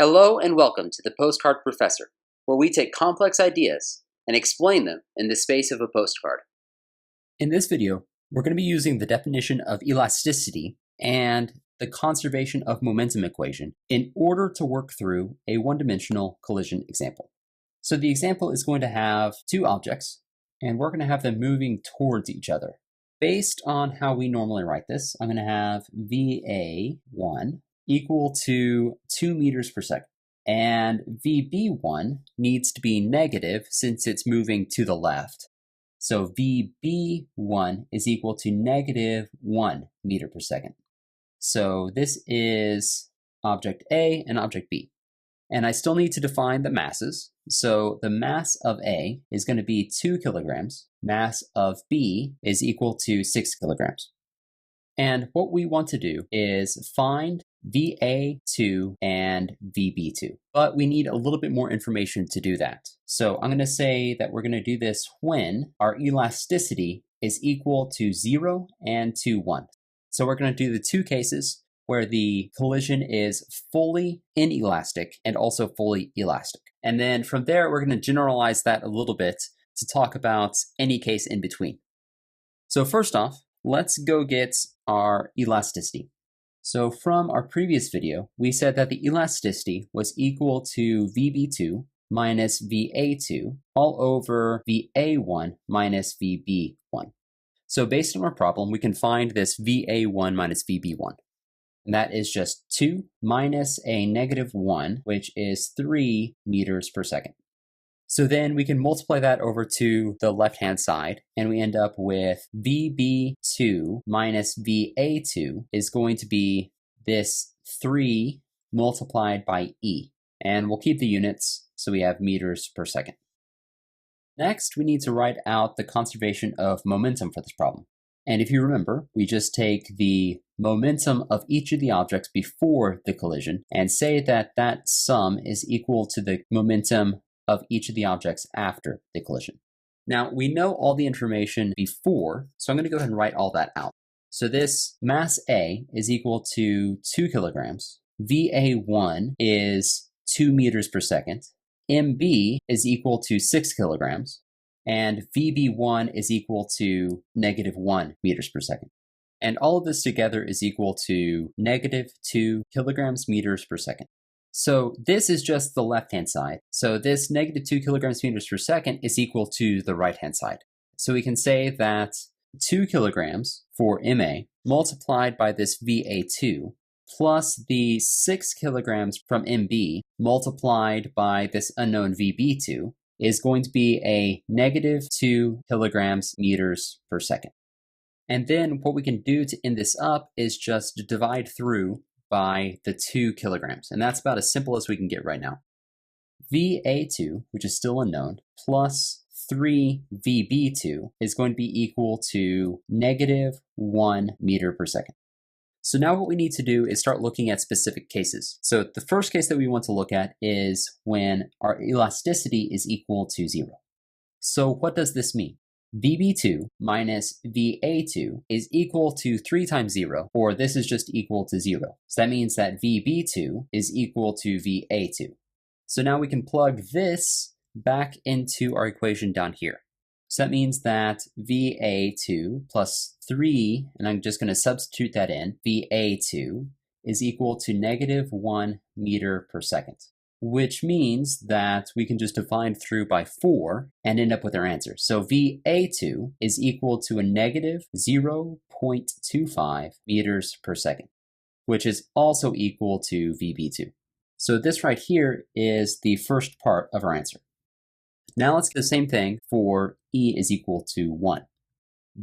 Hello and welcome to the Postcard Professor, where we take complex ideas and explain them in the space of a postcard. In this video, we're going to be using the definition of elasticity and the conservation of momentum equation in order to work through a one-dimensional collision example. So the example is going to have two objects, and we're going to have them moving towards each other. Based on how we normally write this, I'm going to have VA1 equal to 2 meters per second. And VB1 needs to be negative since it's moving to the left. So VB1 is equal to negative 1 meter per second. So this is object A and object B. And I still need to define the masses. So the mass of A is going to be 2 kilograms. Mass of B is equal to 6 kilograms. And what we want to do is find VA2 and VB2. But we need a little bit more information to do that. So I'm going to say that we're going to do this when our elasticity is equal to 0 and to 1. So we're going to do the two cases where the collision is fully inelastic and also fully elastic. And then from there, we're going to generalize that a little bit to talk about any case in between. So first off, let's go get our elasticity. So from our previous video, we said that the elasticity was equal to VB2 minus VA2 all over VA1 minus VB1. So based on our problem, we can find this VA1 minus VB1. And that is just 2 minus a negative 1, which is 3 meters per second. So then we can multiply that over to the left-hand side, and we end up with VB2 minus VA2 is going to be this 3 multiplied by E. And we'll keep the units, so we have meters per second. Next, we need to write out the conservation of momentum for this problem. And if you remember, we just take the momentum of each of the objects before the collision and say that that sum is equal to the momentum of each of the objects after the collision. Now, we know all the information before, so I'm going to go ahead and write all that out. So this mass A is equal to 2 kilograms. VA1 is 2 meters per second. MB is equal to 6 kilograms. And VB1 is equal to negative 1 meters per second. And all of this together is equal to negative 2 kilograms meters per second. So this is just the left-hand side. So this negative 2 kilograms meters per second is equal to the right-hand side. So we can say that 2 kilograms for MA multiplied by this VA2 plus the 6 kilograms from MB multiplied by this unknown VB2 is going to be a negative 2 kilograms meters per second. And then what we can do to end this up is just divide through by the 2 kilograms. And that's about as simple as we can get right now. VA2, which is still unknown, plus 3 VB2 is going to be equal to negative 1 meter per second. So now what we need to do is start looking at specific cases. So the first case that we want to look at is when our elasticity is equal to 0. So what does this mean? VB2 minus VA2 is equal to 3 times 0, or this is just equal to 0. So that means that VB2 is equal to VA2. So now we can plug this back into our equation down here. So that means that VA2 plus 3, and I'm just going to substitute that in, VA2 is equal to negative 1 meter per second, which means that we can just divide through by 4 and end up with our answer. So VA2 is equal to a negative 0.25 meters per second, which is also equal to VB2. So this right here is the first part of our answer. Now let's do the same thing for E is equal to 1.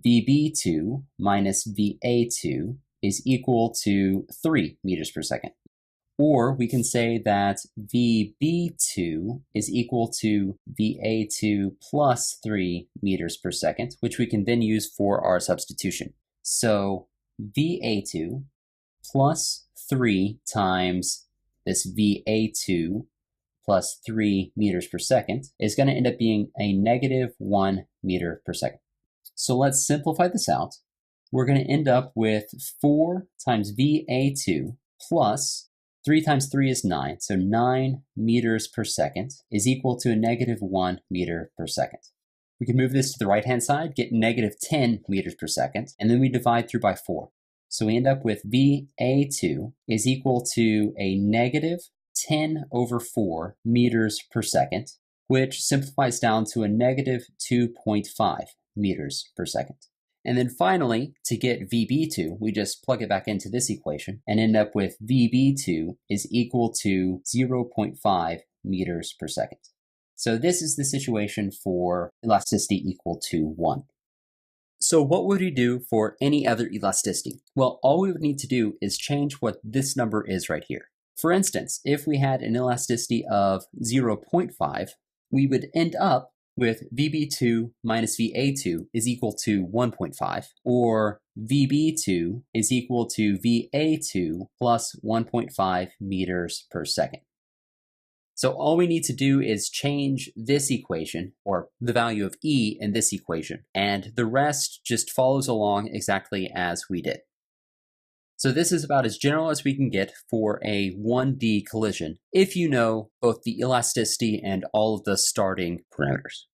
VB2 minus VA2 is equal to 3 meters per second. Or we can say that VB2 is equal to VA2 plus 3 meters per second, which we can then use for our substitution. So VA2 plus 3 times this VA2 plus 3 meters per second is going to end up being a negative 1 meter per second. So let's simplify this out. We're going to end up with 4 times VA2 plus 3 times 3 is 9, so 9 meters per second is equal to a negative 1 meter per second. We can move this to the right-hand side, get negative 10 meters per second, and then we divide through by 4. So we end up with VA2 is equal to a negative 10 over 4 meters per second, which simplifies down to a negative 2.5 meters per second. And then finally, to get VB2, we just plug it back into this equation and end up with VB2 is equal to 0.5 meters per second. So this is the situation for elasticity equal to 1. So what would we do for any other elasticity? Well, all we would need to do is change what this number is right here. For instance, if we had an elasticity of 0.5, we would end up with VB2 minus VA2 is equal to 1.5, or VB2 is equal to VA2 plus 1.5 meters per second. So all we need to do is change this equation, or the value of E in this equation, and the rest just follows along exactly as we did. So this is about as general as we can get for a 1D collision if you know both the elasticity and all of the starting parameters.